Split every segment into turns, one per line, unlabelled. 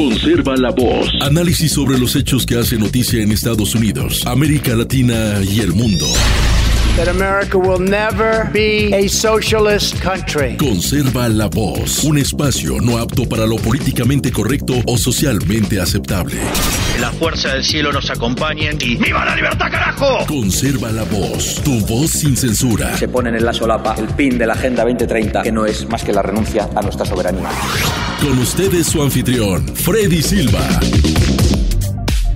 Conserva la voz. Análisis sobre los hechos que hacen noticia en Estados Unidos, América Latina y el mundo.
That America will never be a socialist country.
Conserva la voz. Un espacio no apto para lo políticamente correcto o socialmente aceptable.
La fuerza del cielo nos acompañe y ¡viva la libertad, carajo!
Conserva la voz. Tu voz sin censura.
Se ponen en la solapa el pin de la Agenda 2030, que no es más que la renuncia a nuestra soberanía.
Con ustedes su anfitrión, Freddy Silva.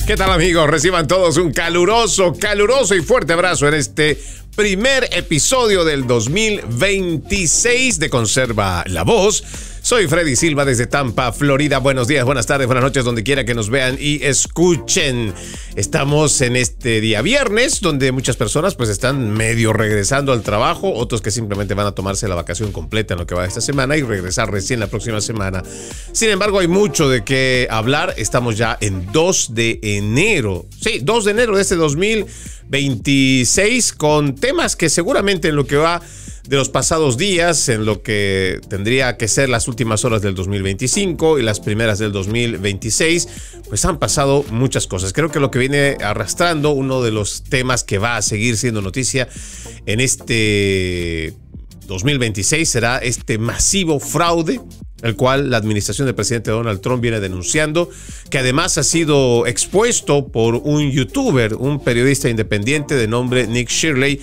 ¿Qué tal, amigos? Reciban todos un caluroso y fuerte abrazo en este primer episodio del 2026 de Conserva la Voz. Soy Freddy Silva desde Tampa, Florida. Buenos días, buenas tardes, buenas noches, donde quiera que nos vean y escuchen. Estamos en este día viernes, donde muchas personas pues están medio regresando al trabajo, otros que simplemente van a tomarse la vacación completa en lo que va esta semana y regresar recién la próxima semana. Sin embargo, hay mucho de qué hablar. Estamos ya en 2 de enero. Sí, 2 de enero de este 2026, con temas que seguramente en lo que va de los pasados días, en lo que tendría que ser las últimas horas del 2025 y las primeras del 2026, pues han pasado muchas cosas. Creo que lo que viene arrastrando, uno de los temas que va a seguir siendo noticia en este 2026 será este masivo fraude, el cual la administración del presidente Donald Trump viene denunciando, que además ha sido expuesto por un youtuber, un periodista independiente de nombre Nick Shirley,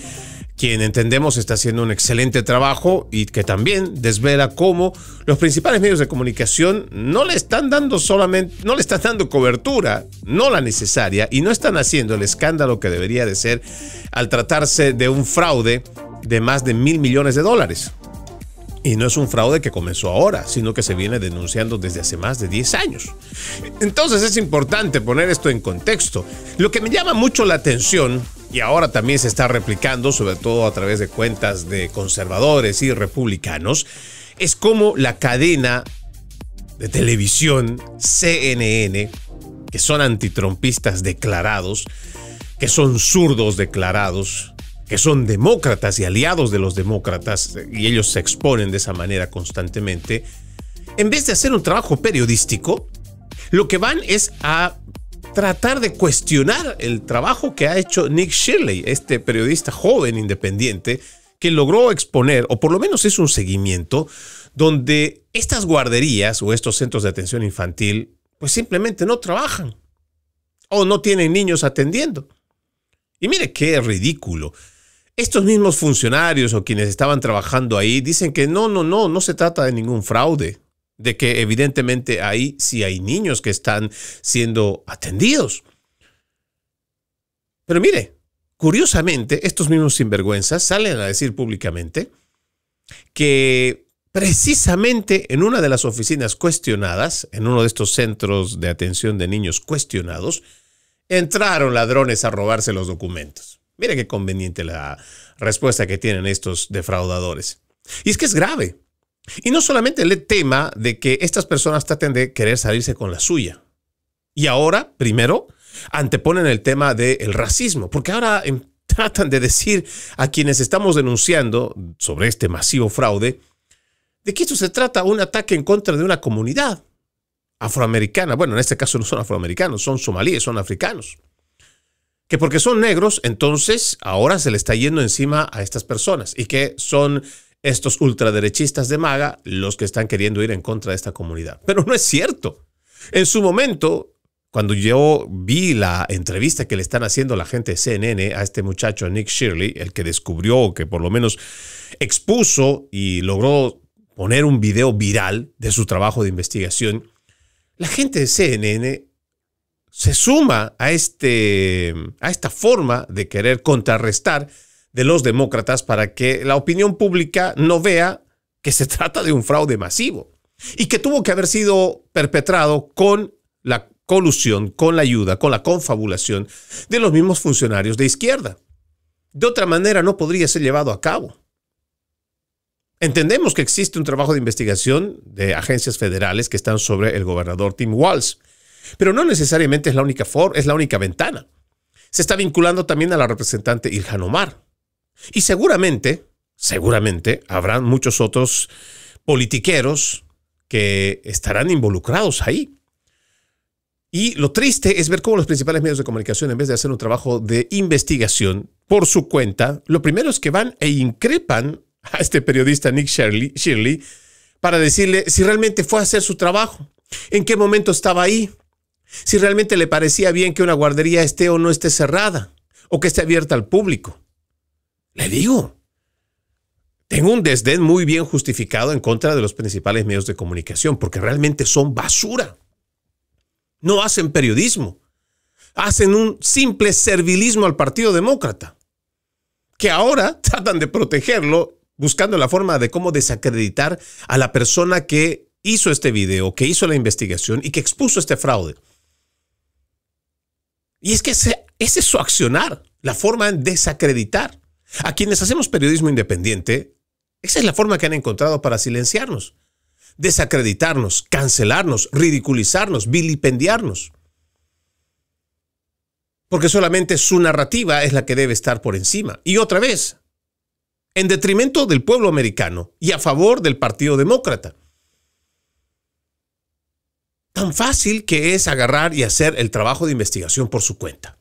quien entendemos está haciendo un excelente trabajo y que también desvela cómo los principales medios de comunicación no le están dando cobertura, no la necesaria, y no están haciendo el escándalo que debería de ser al tratarse de un fraude de más de $1,000 millones. Y no es un fraude que comenzó ahora, sino que se viene denunciando desde hace más de 10 años. Entonces es importante poner esto en contexto. Lo que me llama mucho la atención, y ahora también se está replicando, sobre todo a través de cuentas de conservadores y republicanos, es cómo la cadena de televisión CNN, que son antitrumpistas declarados, que son zurdos declarados, que son demócratas y aliados de los demócratas, y ellos se exponen de esa manera constantemente, en vez de hacer un trabajo periodístico, lo que van es a tratar de cuestionar el trabajo que ha hecho Nick Shirley, este periodista joven independiente, que logró exponer, o por lo menos es un seguimiento, donde estas guarderías o estos centros de atención infantil pues simplemente no trabajan o no tienen niños atendiendo. Y mire qué ridículo. Estos mismos funcionarios o quienes estaban trabajando ahí dicen que no se trata de ningún fraude, de que evidentemente ahí sí hay niños que están siendo atendidos. Pero mire, curiosamente, estos mismos sinvergüenzas salen a decir públicamente que precisamente en una de las oficinas cuestionadas, en uno de estos centros de atención de niños cuestionados, entraron ladrones a robarse los documentos. Mire qué conveniente la respuesta que tienen estos defraudadores. Y es que es grave. Y no solamente el tema de que estas personas traten de querer salirse con la suya. Y ahora, primero, anteponen el tema del racismo. Porque ahora tratan de decir a quienes estamos denunciando sobre este masivo fraude de que esto se trata de un ataque en contra de una comunidad afroamericana. Bueno, en este caso no son afroamericanos, son somalíes, son africanos. Que porque son negros, entonces ahora se le está yendo encima a estas personas y que son estos ultraderechistas de MAGA los que están queriendo ir en contra de esta comunidad. Pero no es cierto. En su momento, cuando yo vi la entrevista que le están haciendo la gente de CNN a este muchacho, Nick Shirley, el que descubrió, que por lo menos expuso y logró poner un video viral de su trabajo de investigación, la gente de CNN se suma a esta forma de querer contrarrestar de los demócratas para que la opinión pública no vea que se trata de un fraude masivo y que tuvo que haber sido perpetrado con la colusión, con la ayuda, con la confabulación de los mismos funcionarios de izquierda. De otra manera no podría ser llevado a cabo. Entendemos que existe un trabajo de investigación de agencias federales que están sobre el gobernador Tim Walz, pero no necesariamente es la única ventana. Se está vinculando también a la representante Ilhan Omar. Y seguramente habrán muchos otros politiqueros que estarán involucrados ahí. Y lo triste es ver cómo los principales medios de comunicación, en vez de hacer un trabajo de investigación por su cuenta, lo primero es que van e increpan a este periodista Nick Shirley para decirle si realmente fue a hacer su trabajo, en qué momento estaba ahí, si realmente le parecía bien que una guardería esté o no esté cerrada, o que esté abierta al público. Le digo, tengo un desdén muy bien justificado en contra de los principales medios de comunicación, porque realmente son basura. No hacen periodismo. Hacen un simple servilismo al Partido Demócrata, que ahora tratan de protegerlo buscando la forma de cómo desacreditar a la persona que hizo este video, que hizo la investigación y que expuso este fraude. Y es que ese es su accionar, la forma de desacreditar. A quienes hacemos periodismo independiente, esa es la forma que han encontrado para silenciarnos, desacreditarnos, cancelarnos, ridiculizarnos, vilipendiarnos. Porque solamente su narrativa es la que debe estar por encima. Y otra vez, en detrimento del pueblo americano y a favor del Partido Demócrata. Tan fácil que es agarrar y hacer el trabajo de investigación por su cuenta.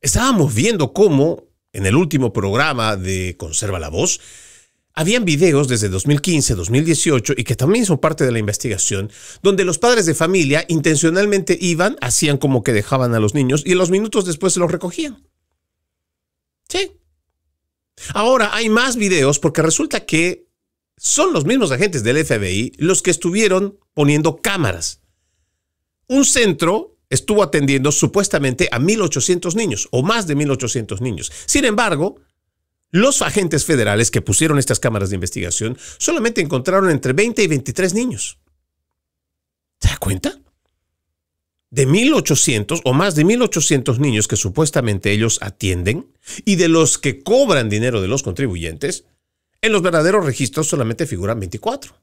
Estábamos viendo cómo en el último programa de Conserva la Voz habían videos desde 2015, 2018 y que también son parte de la investigación, donde los padres de familia intencionalmente iban, hacían como que dejaban a los niños y los minutos después se los recogían. Sí. Ahora hay más videos porque resulta que son los mismos agentes del FBI los que estuvieron poniendo cámaras. Un centro estuvo atendiendo supuestamente a 1,800 niños o más de 1,800 niños. Sin embargo, los agentes federales que pusieron estas cámaras de investigación solamente encontraron entre 20 y 23 niños. ¿Se da cuenta? De 1,800 o más de 1,800 niños que supuestamente ellos atienden y de los que cobran dinero de los contribuyentes, en los verdaderos registros solamente figuran 24.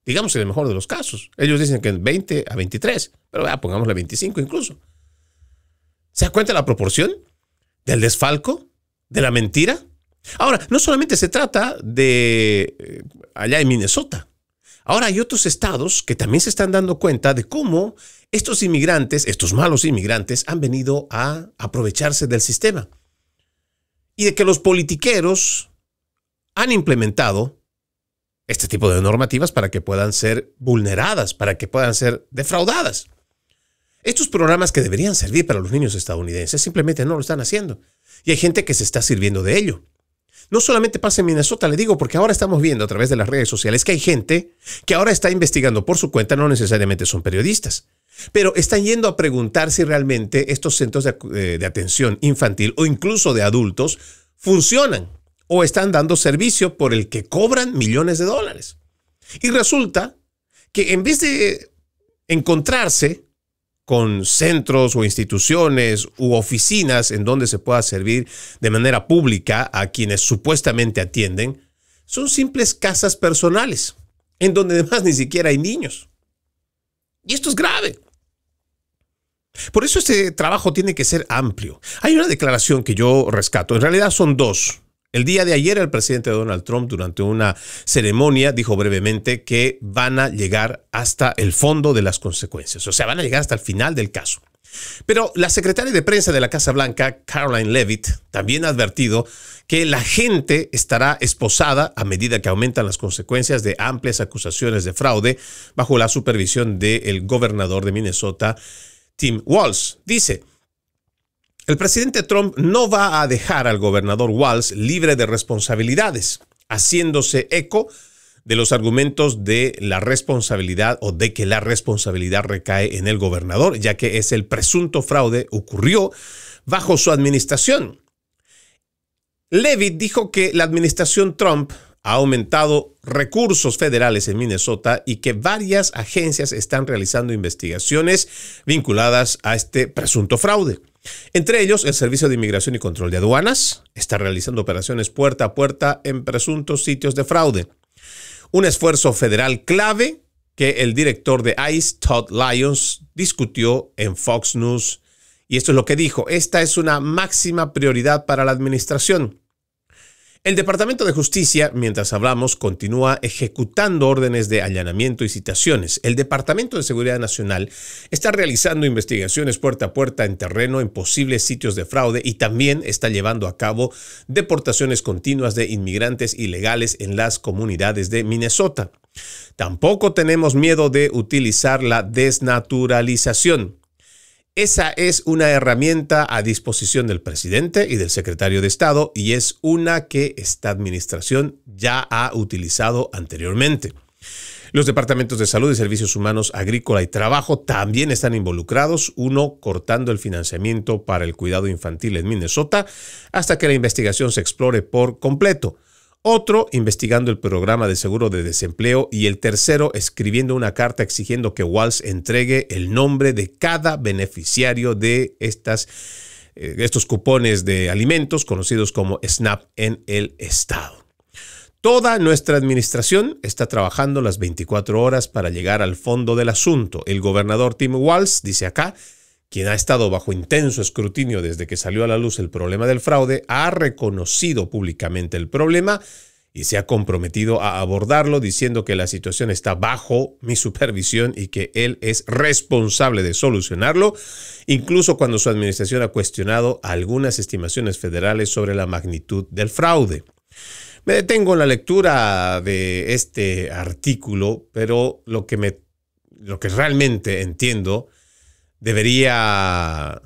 Digamos en el mejor de los casos. Ellos dicen que 20 a 23, pero pongámosle 25 incluso. ¿Se da cuenta la proporción del desfalco, de la mentira? Ahora, no solamente se trata de allá en Minnesota. Ahora hay otros estados que también se están dando cuenta de cómo estos inmigrantes, estos malos inmigrantes, han venido a aprovecharse del sistema. Y de que los politiqueros han implementado este tipo de normativas para que puedan ser vulneradas, para que puedan ser defraudadas. Estos programas que deberían servir para los niños estadounidenses simplemente no lo están haciendo. Y hay gente que se está sirviendo de ello. No solamente pasa en Minnesota, le digo, porque ahora estamos viendo a través de las redes sociales que hay gente que ahora está investigando por su cuenta, no necesariamente son periodistas, pero están yendo a preguntar si realmente estos centros de atención infantil o incluso de adultos funcionan o están dando servicio por el que cobran millones de dólares. Y resulta que en vez de encontrarse con centros o instituciones u oficinas en donde se pueda servir de manera pública a quienes supuestamente atienden, son simples casas personales, en donde además ni siquiera hay niños. Y esto es grave. Por eso este trabajo tiene que ser amplio. Hay una declaración que yo rescato, en realidad son dos. El día de ayer el presidente Donald Trump, durante una ceremonia, dijo brevemente que van a llegar hasta el fondo de las consecuencias. O sea, van a llegar hasta el final del caso. Pero la secretaria de prensa de la Casa Blanca, Karoline Leavitt, también ha advertido que la gente estará esposada a medida que aumentan las consecuencias de amplias acusaciones de fraude bajo la supervisión del gobernador de Minnesota, Tim Walz. Dice: el presidente Trump no va a dejar al gobernador Walz libre de responsabilidades, haciéndose eco de los argumentos de la responsabilidad o de que la responsabilidad recae en el gobernador, ya que el presunto fraude ocurrió bajo su administración. Leavitt dijo que la administración Trump ha aumentado recursos federales en Minnesota y que varias agencias están realizando investigaciones vinculadas a este presunto fraude. Entre ellos, el Servicio de Inmigración y Control de Aduanas está realizando operaciones puerta a puerta en presuntos sitios de fraude. Un esfuerzo federal clave que el director de ICE, Todd Lyons, discutió en Fox News. Y esto es lo que dijo: esta es una máxima prioridad para la administración. El Departamento de Justicia, mientras hablamos, continúa ejecutando órdenes de allanamiento y citaciones. El Departamento de Seguridad Nacional está realizando investigaciones puerta a puerta en terreno en posibles sitios de fraude y también está llevando a cabo deportaciones continuas de inmigrantes ilegales en las comunidades de Minnesota. Tampoco tenemos miedo de utilizar la desnaturalización. Esa es una herramienta a disposición del presidente y del secretario de Estado y es una que esta administración ya ha utilizado anteriormente. Los departamentos de Salud y Servicios Humanos, Agrícola y Trabajo también están involucrados, uno cortando el financiamiento para el cuidado infantil en Minnesota hasta que la investigación se explore por completo. Otro investigando el programa de seguro de desempleo y el tercero escribiendo una carta exigiendo que Walz entregue el nombre de cada beneficiario de estos cupones de alimentos conocidos como SNAP en el estado. Toda nuestra administración está trabajando las 24 horas para llegar al fondo del asunto. El gobernador Tim Walz, dice acá, quien ha estado bajo intenso escrutinio desde que salió a la luz el problema del fraude, ha reconocido públicamente el problema y se ha comprometido a abordarlo, diciendo que la situación está bajo mi supervisión y que él es responsable de solucionarlo, incluso cuando su administración ha cuestionado algunas estimaciones federales sobre la magnitud del fraude. Me detengo en la lectura de este artículo, pero lo que realmente entiendo debería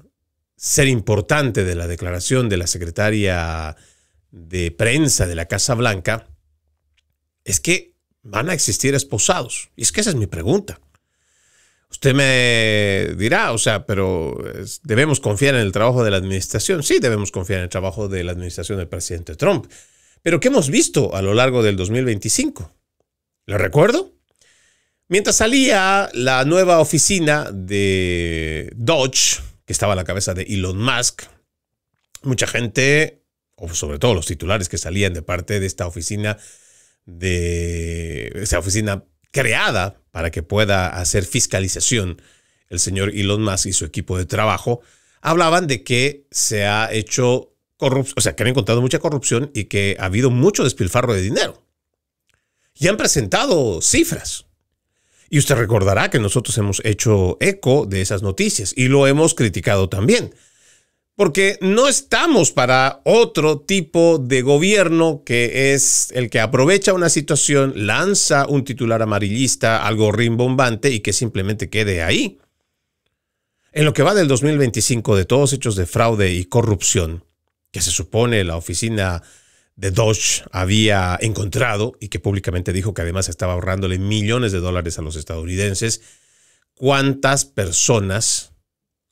ser importante de la declaración de la secretaria de prensa de la Casa Blanca es que van a existir esposados. Y es que esa es mi pregunta. Usted me dirá, pero ¿debemos confiar en el trabajo de la administración? Sí, debemos confiar en el trabajo de la administración del presidente Trump. Pero ¿qué hemos visto a lo largo del 2025? ¿Lo recuerdo? Mientras salía la nueva oficina de Dodge, que estaba a la cabeza de Elon Musk, mucha gente, o sobre todo los titulares que salían de parte de esta oficina creada para que pueda hacer fiscalización el señor Elon Musk y su equipo de trabajo, hablaban de que se ha hecho corrupción, que han encontrado mucha corrupción y que ha habido mucho despilfarro de dinero. Y han presentado cifras. Y usted recordará que nosotros hemos hecho eco de esas noticias y lo hemos criticado también. Porque no estamos para otro tipo de gobierno que es el que aprovecha una situación, lanza un titular amarillista, algo rimbombante y que simplemente quede ahí. En lo que va del 2025 de todos hechos de fraude y corrupción, que se supone la oficina de Dodge había encontrado y que públicamente dijo que además estaba ahorrándole millones de dólares a los estadounidenses, ¿cuántas personas,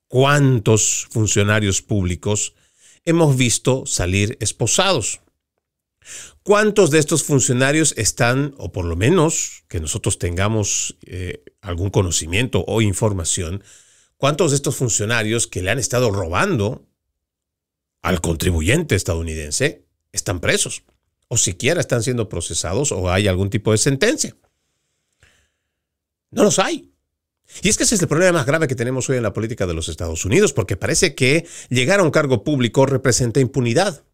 cuántos funcionarios públicos hemos visto salir esposados? ¿Cuántos de estos funcionarios están, o por lo menos que nosotros tengamos algún conocimiento o información, cuántos de estos funcionarios que le han estado robando al contribuyente estadounidense están presos, o siquiera están siendo procesados o hay algún tipo de sentencia? No los hay. Y es que ese es el problema más grave que tenemos hoy en la política de los Estados Unidos, porque parece que llegar a un cargo público representa impunidad.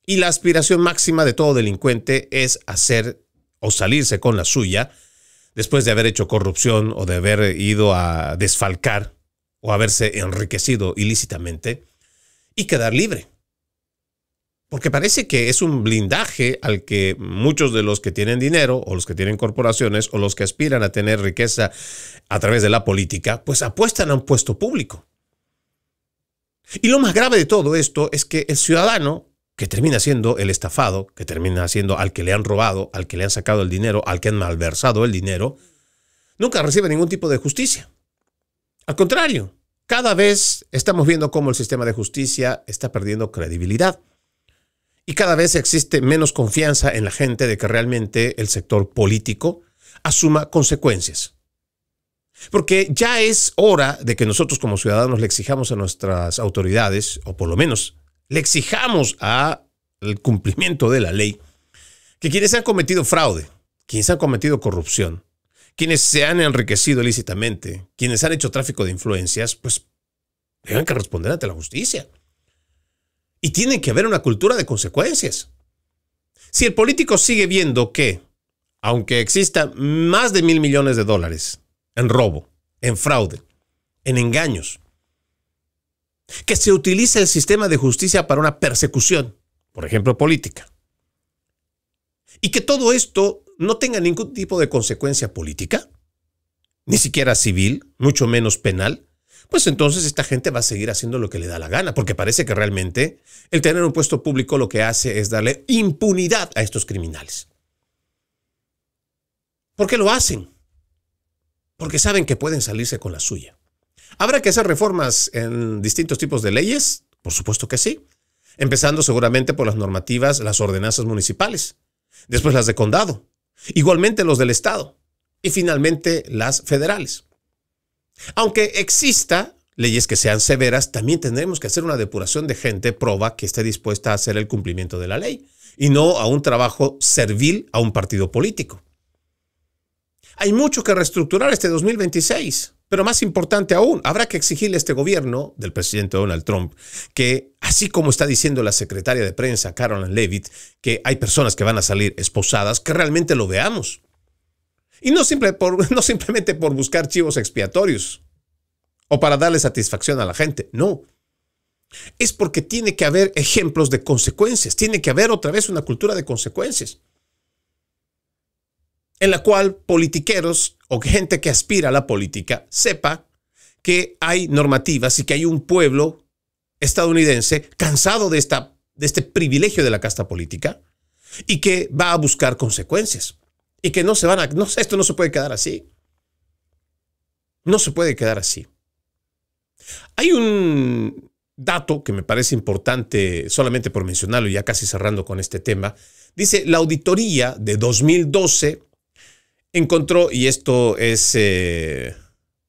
Y la aspiración máxima de todo delincuente es hacer o salirse con la suya después de haber hecho corrupción o de haber ido a desfalcar o haberse enriquecido ilícitamente y quedar libre. Porque parece que es un blindaje al que muchos de los que tienen dinero o los que tienen corporaciones o los que aspiran a tener riqueza a través de la política, pues apuestan a un puesto público. Y lo más grave de todo esto es que el ciudadano, que termina siendo el estafado, que termina siendo al que le han robado, al que le han sacado el dinero, al que han malversado el dinero, nunca recibe ningún tipo de justicia. Al contrario, cada vez estamos viendo cómo el sistema de justicia está perdiendo credibilidad. Y cada vez existe menos confianza en la gente de que realmente el sector político asuma consecuencias. Porque ya es hora de que nosotros como ciudadanos le exijamos a nuestras autoridades, o por lo menos le exijamos al cumplimiento de la ley, que quienes han cometido fraude, quienes han cometido corrupción, quienes se han enriquecido ilícitamente, quienes han hecho tráfico de influencias, pues tengan que responder ante la justicia. Y tiene que haber una cultura de consecuencias. Si el político sigue viendo que, aunque exista más de $1,000 millones en robo, en fraude, en engaños, que se utiliza el sistema de justicia para una persecución, por ejemplo, política, y que todo esto no tenga ningún tipo de consecuencia política, ni siquiera civil, mucho menos penal, pues entonces esta gente va a seguir haciendo lo que le da la gana, porque parece que realmente el tener un puesto público lo que hace es darle impunidad a estos criminales. ¿Por qué lo hacen? Porque saben que pueden salirse con la suya. ¿Habrá que hacer reformas en distintos tipos de leyes? Por supuesto que sí. Empezando seguramente por las normativas, las ordenanzas municipales, después las de condado, igualmente los del estado y finalmente las federales. Aunque exista leyes que sean severas, también tendremos que hacer una depuración de gente proba que esté dispuesta a hacer el cumplimiento de la ley y no a un trabajo servil a un partido político. Hay mucho que reestructurar este 2026, pero más importante aún, habrá que exigirle a este gobierno del presidente Donald Trump que, así como está diciendo la secretaria de prensa Caroline Leavitt, que hay personas que van a salir esposadas, que realmente lo veamos. Y no simplemente por buscar chivos expiatorios o para darle satisfacción a la gente, no. Es porque tiene que haber ejemplos de consecuencias, tiene que haber otra vez una cultura de consecuencias, en la cual politiqueros o gente que aspira a la política sepa que hay normativas y que hay un pueblo estadounidense cansado de este privilegio de la casta política y que va a buscar consecuencias. Y que esto no se puede quedar así. No se puede quedar así. Hay un dato que me parece importante, solamente por mencionarlo, ya casi cerrando con este tema. Dice, la auditoría de 2012 encontró, y esto es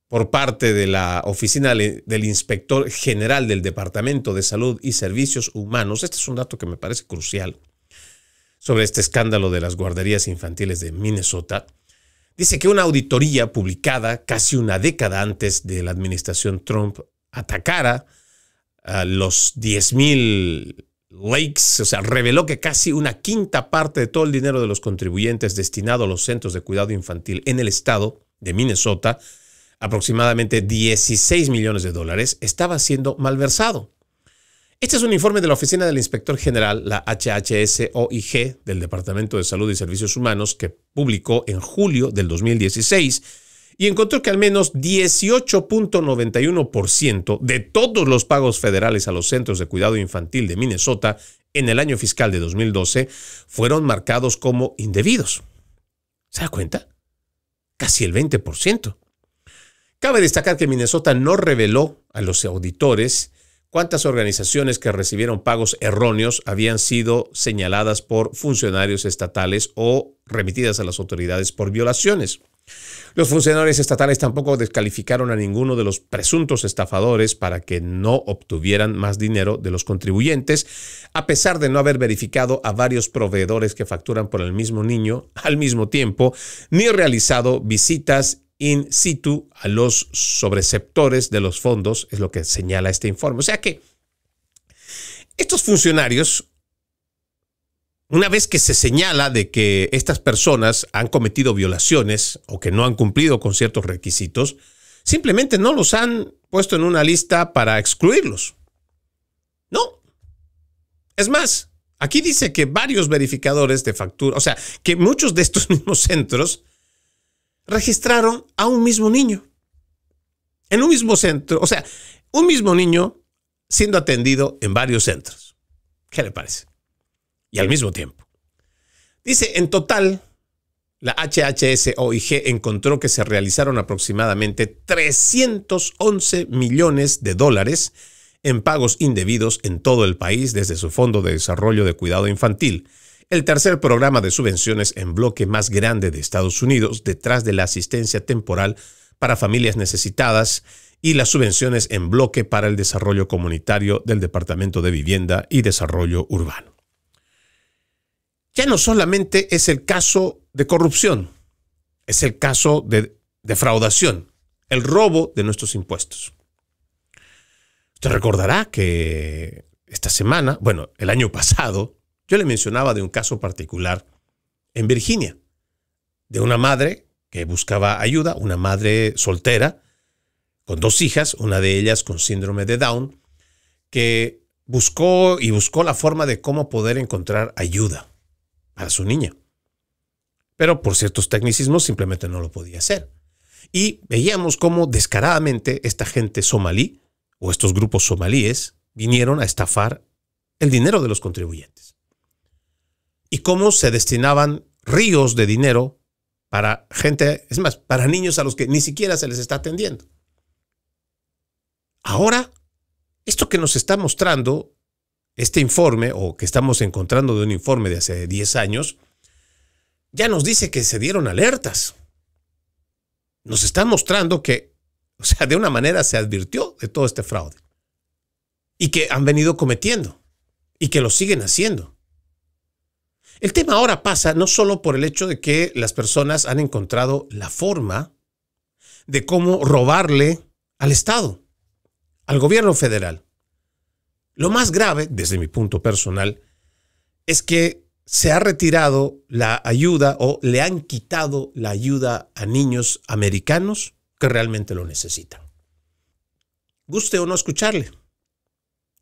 por parte de la oficina del Inspector General del Departamento de Salud y Servicios Humanos. Este es un dato que me parece crucial sobre este escándalo de las guarderías infantiles de Minnesota. Dice que una auditoría publicada casi una década antes de la administración Trump atacara a los 10,000 lakes, o sea, reveló que casi una quinta parte de todo el dinero de los contribuyentes destinado a los centros de cuidado infantil en el estado de Minnesota, aproximadamente $16 millones, estaba siendo malversado. Este es un informe de la Oficina del Inspector General, la HHS-OIG, del Departamento de Salud y Servicios Humanos, que publicó en julio del 2016 y encontró que al menos 18.91% de todos los pagos federales a los centros de cuidado infantil de Minnesota en el año fiscal de 2012 fueron marcados como indebidos. ¿Se da cuenta? Casi el 20%. Cabe destacar que Minnesota no reveló a los auditores cuántas organizaciones que recibieron pagos erróneos habían sido señaladas por funcionarios estatales o remitidas a las autoridades por violaciones. Los funcionarios estatales tampoco descalificaron a ninguno de los presuntos estafadores para que no obtuvieran más dinero de los contribuyentes, a pesar de no haber verificado a varios proveedores que facturan por el mismo niño al mismo tiempo, ni realizado visitas in situ a los sobreceptores de los fondos, es lo que señala este informe. O sea que estos funcionarios, una vez que se señala de que estas personas han cometido violaciones o que no han cumplido con ciertos requisitos, simplemente no los han puesto en una lista para excluirlos. No. Es más, aquí dice que varios verificadores de factura, o sea, que muchos de estos mismos centros registraron a un mismo niño. En un mismo centro, o sea, un mismo niño siendo atendido en varios centros. ¿Qué le parece? Y al mismo tiempo. Dice, en total, la HHS-OIG encontró que se realizaron aproximadamente $311 millones en pagos indebidos en todo el país desde su Fondo de Desarrollo de Cuidado Infantil, el tercer programa de subvenciones en bloque más grande de Estados Unidos, detrás de la asistencia temporal para familias necesitadas y las subvenciones en bloque para el desarrollo comunitario del Departamento de Vivienda y Desarrollo Urbano. Ya no solamente es el caso de corrupción, es el caso de defraudación, el robo de nuestros impuestos. Usted recordará que esta semana, bueno, el año pasado, Yo le mencionaba de un caso particular en Virginia, de una madre que buscaba ayuda, una madre soltera, con 2 hijas, una de ellas con síndrome de Down, que buscó la forma de cómo poder encontrar ayuda para su niña. Pero por ciertos tecnicismos simplemente no lo podía hacer. Y veíamos cómo descaradamente esta gente somalí, o estos grupos somalíes, vinieron a estafar el dinero de los contribuyentes. Y cómo se destinaban ríos de dinero para gente, es más, para niños a los que ni siquiera se les está atendiendo. Ahora, esto que nos está mostrando este informe, o que estamos encontrando de un informe de hace 10 años, ya nos dice que se dieron alertas. Nos está mostrando que, o sea, de una manera se advirtió de todo este fraude. Y que han venido cometiendo. Y que lo siguen haciendo. El tema ahora pasa no solo por el hecho de que las personas han encontrado la forma de cómo robarle al Estado, al gobierno federal. Lo más grave, desde mi punto personal, es que se ha retirado la ayuda o le han quitado la ayuda a niños americanos que realmente lo necesitan. Guste o no escucharle.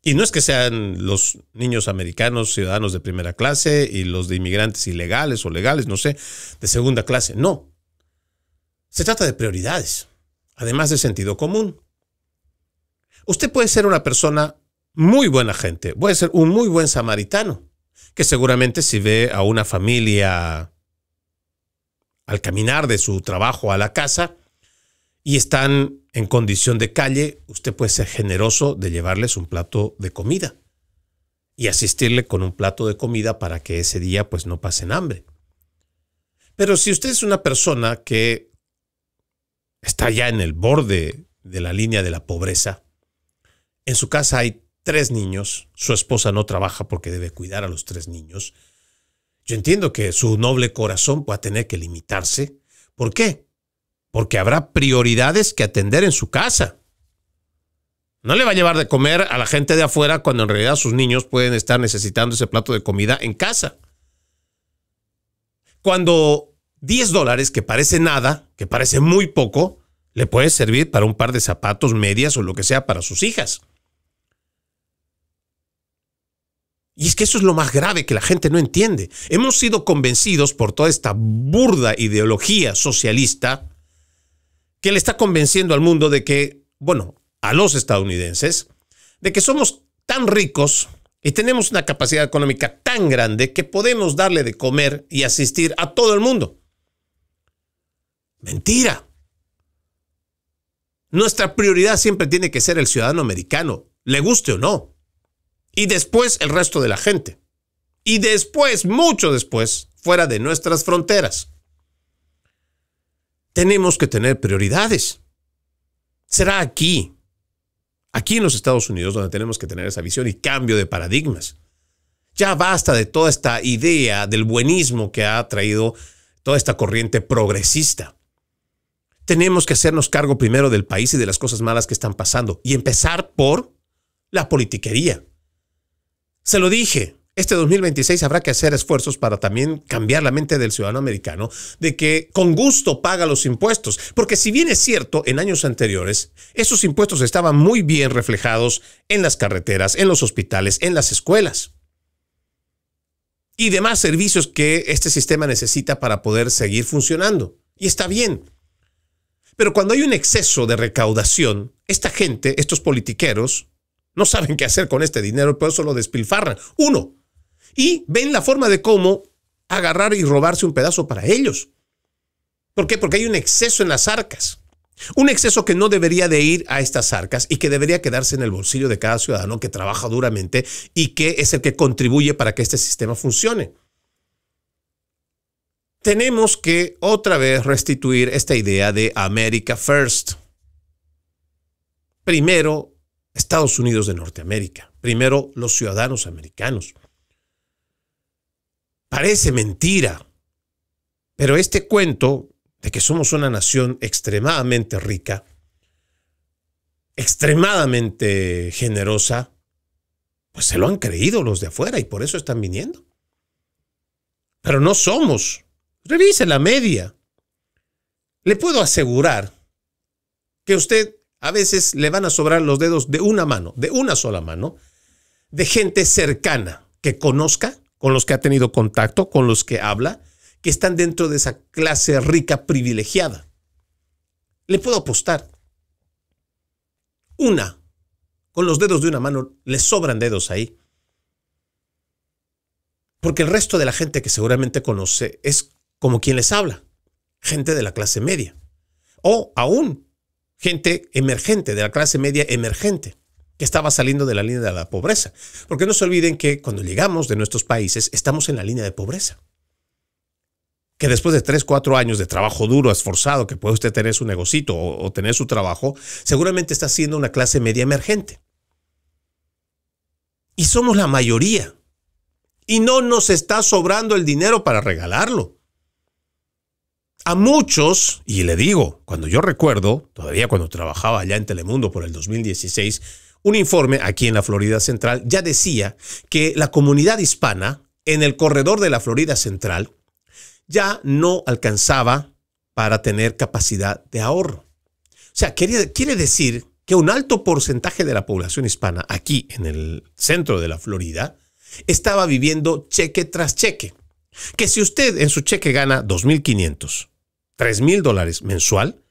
Y no es que sean los niños americanos ciudadanos de primera clase y los de inmigrantes ilegales o legales, no sé, de segunda clase. No. Se trata de prioridades, además de sentido común. Usted puede ser una persona muy buena gente, puede ser un muy buen samaritano, que seguramente si ve a una familia al caminar de su trabajo a la casa y están en condición de calle, usted puede ser generoso de llevarles un plato de comida y asistirle con un plato de comida para que ese día pues no pasen hambre. Pero si usted es una persona que está ya en el borde de la línea de la pobreza, en su casa hay 3 niños, su esposa no trabaja porque debe cuidar a los 3 niños, yo entiendo que su noble corazón pueda tener que limitarse. ¿Por qué? Porque habrá prioridades que atender en su casa. No le va a llevar de comer a la gente de afuera cuando en realidad sus niños pueden estar necesitando ese plato de comida en casa. Cuando $10, que parece nada, que parece muy poco, le puede servir para un par de zapatos, medias o lo que sea para sus hijas. Y es que eso es lo más grave que la gente no entiende. Hemos sido convencidos por toda esta burda ideología socialista que le está convenciendo al mundo de que, bueno, a los estadounidenses, de que somos tan ricos y tenemos una capacidad económica tan grande que podemos darle de comer y asistir a todo el mundo. Mentira. Nuestra prioridad siempre tiene que ser el ciudadano americano, le guste o no. Y después el resto de la gente. Y después, mucho después, fuera de nuestras fronteras. Tenemos que tener prioridades. Será aquí en los Estados Unidos, donde tenemos que tener esa visión y cambio de paradigmas. Ya basta de toda esta idea del buenismo que ha traído toda esta corriente progresista. Tenemos que hacernos cargo primero del país y de las cosas malas que están pasando y empezar por la politiquería. Se lo dije, este 2026 habrá que hacer esfuerzos para también cambiar la mente del ciudadano americano de que con gusto paga los impuestos. Porque si bien es cierto, en años anteriores, esos impuestos estaban muy bien reflejados en las carreteras, en los hospitales, en las escuelas y demás servicios que este sistema necesita para poder seguir funcionando. Y está bien. Pero cuando hay un exceso de recaudación, esta gente, estos politiqueros, no saben qué hacer con este dinero y por eso lo despilfarran. Uno. Y ven la forma de cómo agarrar y robarse un pedazo para ellos. ¿Por qué? Porque hay un exceso en las arcas. Un exceso que no debería de ir a estas arcas y que debería quedarse en el bolsillo de cada ciudadano que trabaja duramente y que es el que contribuye para que este sistema funcione. Tenemos que otra vez restituir esta idea de America First. Primero, Estados Unidos de Norteamérica. Primero, los ciudadanos americanos. Parece mentira, pero este cuento de que somos una nación extremadamente rica, extremadamente generosa, pues se lo han creído los de afuera y por eso están viniendo. Pero no somos. Revise la media. Le puedo asegurar que usted a veces le van a sobrar los dedos de una mano, de una sola mano, de gente cercana que conozca, con los que ha tenido contacto, con los que habla, que están dentro de esa clase rica privilegiada. Le puedo apostar. Con los dedos de una mano, le sobran dedos ahí. Porque el resto de la gente que seguramente conoce es como quien les habla, gente de la clase media. O aún gente emergente, de la clase media emergente, que estaba saliendo de la línea de la pobreza. Porque no se olviden que cuando llegamos de nuestros países, estamos en la línea de pobreza. Que después de 3, 4 años de trabajo duro, esforzado, que puede usted tener su negocito o tener su trabajo, seguramente está siendo una clase media emergente. Y somos la mayoría. Y no nos está sobrando el dinero para regalarlo. A muchos, y le digo, cuando yo recuerdo, todavía cuando trabajaba allá en Telemundo por el 2016, un informe aquí en la Florida Central ya decía que la comunidad hispana en el corredor de la Florida Central ya no alcanzaba para tener capacidad de ahorro. O sea, quiere decir que un alto porcentaje de la población hispana aquí en el centro de la Florida estaba viviendo cheque tras cheque. Que si usted en su cheque gana $2,500, $3,000 mensual,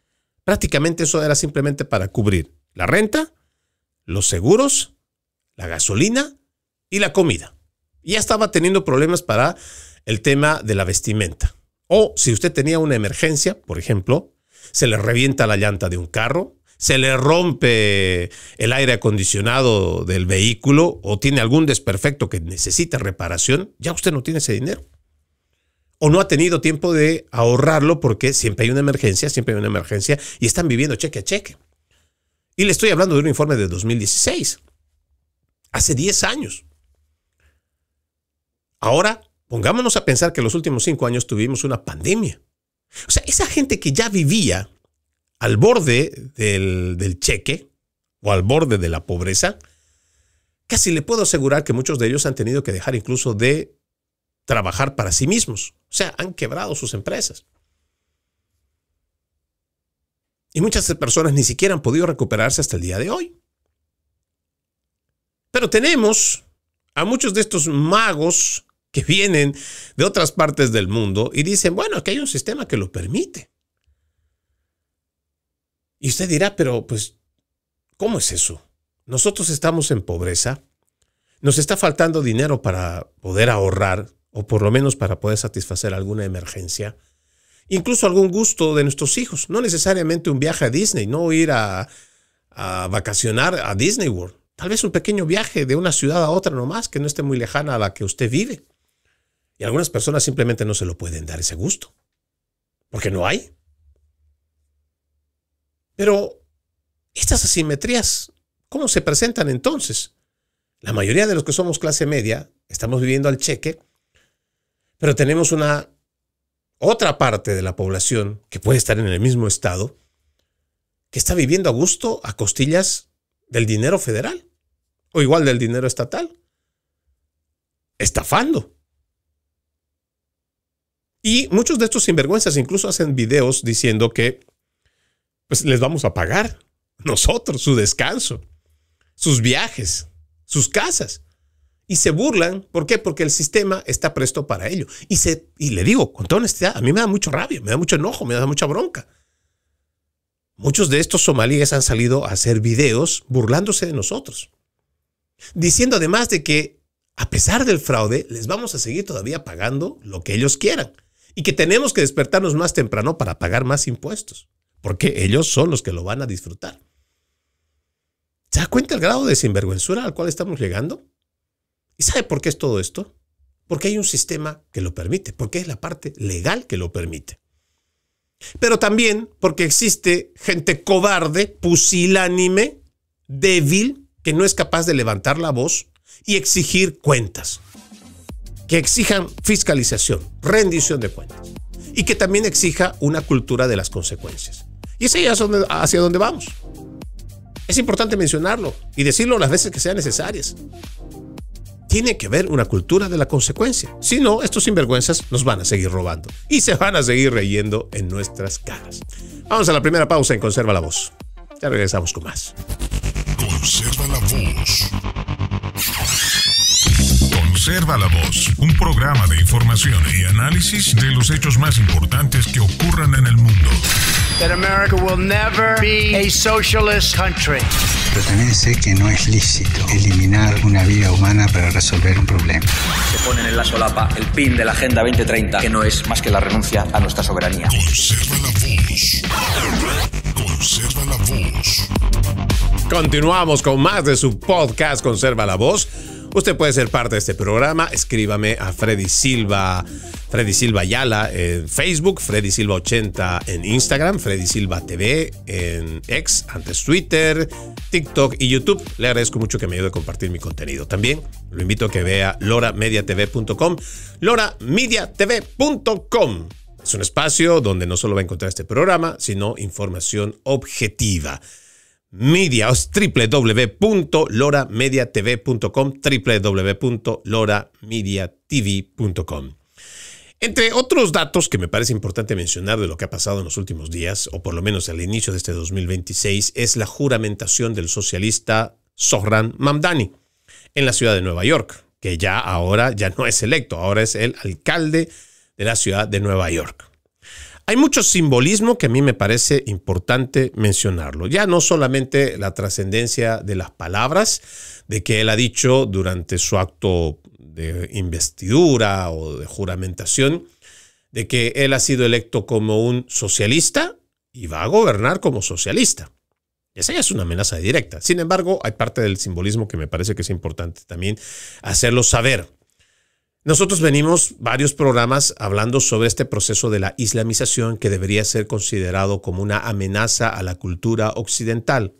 prácticamente eso era simplemente para cubrir la renta, los seguros, la gasolina y la comida. Y ya estaba teniendo problemas para el tema de la vestimenta. O si usted tenía una emergencia, por ejemplo, se le revienta la llanta de un carro, se le rompe el aire acondicionado del vehículo o tiene algún desperfecto que necesita reparación, ya usted no tiene ese dinero. O no ha tenido tiempo de ahorrarlo porque siempre hay una emergencia y están viviendo cheque a cheque. Y le estoy hablando de un informe de 2016, hace 10 años. Ahora, pongámonos a pensar que en los últimos 5 años tuvimos una pandemia. O sea, esa gente que ya vivía al borde del cheque o al borde de la pobreza, casi le puedo asegurar que muchos de ellos han tenido que dejar incluso de trabajar para sí mismos. O sea, han quebrado sus empresas. Y muchas personas ni siquiera han podido recuperarse hasta el día de hoy. Pero tenemos a muchos de estos magos que vienen de otras partes del mundo y dicen, bueno, aquí hay un sistema que lo permite. Y usted dirá, pero pues, ¿cómo es eso? Nosotros estamos en pobreza, nos está faltando dinero para poder ahorrar o por lo menos para poder satisfacer alguna emergencia, incluso algún gusto de nuestros hijos, no necesariamente un viaje a Disney, no ir a vacacionar a Disney World, tal vez un pequeño viaje de una ciudad a otra nomás que no esté muy lejana a la que usted vive. Y algunas personas simplemente no se lo pueden dar ese gusto, porque no hay. Pero estas asimetrías, ¿cómo se presentan entonces? La mayoría de los que somos clase media estamos viviendo al cheque, pero tenemos una otra parte de la población que puede estar en el mismo estado, que está viviendo a gusto a costillas del dinero federal o igual del dinero estatal, estafando. Y muchos de estos sinvergüenzas incluso hacen videos diciendo que pues les vamos a pagar nosotros su descanso, sus viajes, sus casas. Y se burlan. ¿Por qué? Porque el sistema está presto para ello. Y le digo, con toda honestidad, a mí me da mucho rabia, me da mucho enojo, me da mucha bronca. Muchos de estos somalíes han salido a hacer videos burlándose de nosotros. Diciendo además de que, a pesar del fraude, les vamos a seguir todavía pagando lo que ellos quieran. Y que tenemos que despertarnos más temprano para pagar más impuestos. Porque ellos son los que lo van a disfrutar. ¿Se da cuenta el grado de sinvergüenzura al cual estamos llegando? ¿Y sabe por qué es todo esto? Porque hay un sistema que lo permite, porque es la parte legal que lo permite. Pero también porque existe gente cobarde, pusilánime, débil, que no es capaz de levantar la voz y exigir cuentas. Que exijan fiscalización, rendición de cuentas. Y que también exija una cultura de las consecuencias. Y es hacia donde vamos. Es importante mencionarlo y decirlo las veces que sean necesarias. tiene que haber una cultura de la consecuencia. Si no, estos sinvergüenzas nos van a seguir robando y se van a seguir riendo en nuestras caras. Vamos a la primera pausa en Conserva la Voz. Ya regresamos con más.
Conserva la Voz. Conserva la Voz, un programa de información y análisis de los hechos más importantes que ocurran en el mundo.
That America will never be a socialist country.
Pero también sé que no es lícito eliminar una vida humana para resolver un problema.
Se ponen en la solapa el PIN de la Agenda 2030, que no es más que la renuncia a nuestra soberanía.
Conserva la Voz. Conserva la Voz.
Continuamos con más de su podcast Conserva la Voz. Usted puede ser parte de este programa. Escríbame a Freddy Silva Ayala en Facebook, Freddy Silva 80 en Instagram, Freddy Silva TV en X, antes Twitter, TikTok y YouTube. Le agradezco mucho que me ayude a compartir mi contenido. También lo invito a que vea loramediatv.com, loramediatv.com. Es un espacio donde no solo va a encontrar este programa, sino información objetiva. Media, es www.loramediatv.com, www.loramediatv.com. Entre otros datos que me parece importante mencionar de lo que ha pasado en los últimos días, o por lo menos al inicio de este 2026, es la juramentación del socialista Zohran Mamdani en la ciudad de Nueva York, que ahora ya no es electo, ahora es el alcalde de la ciudad de Nueva York. Hay mucho simbolismo que a mí me parece importante mencionarlo. Ya no solamente la trascendencia de las palabras, de que él ha dicho durante su acto de investidura o de juramentación, de que él ha sido electo como un socialista y va a gobernar como socialista. Esa ya es una amenaza directa. Sin embargo, hay parte del simbolismo que me parece que es importante también hacerlo saber. Nosotros venimos varios programas hablando sobre este proceso de la islamización que debería ser considerado como una amenaza a la cultura occidental.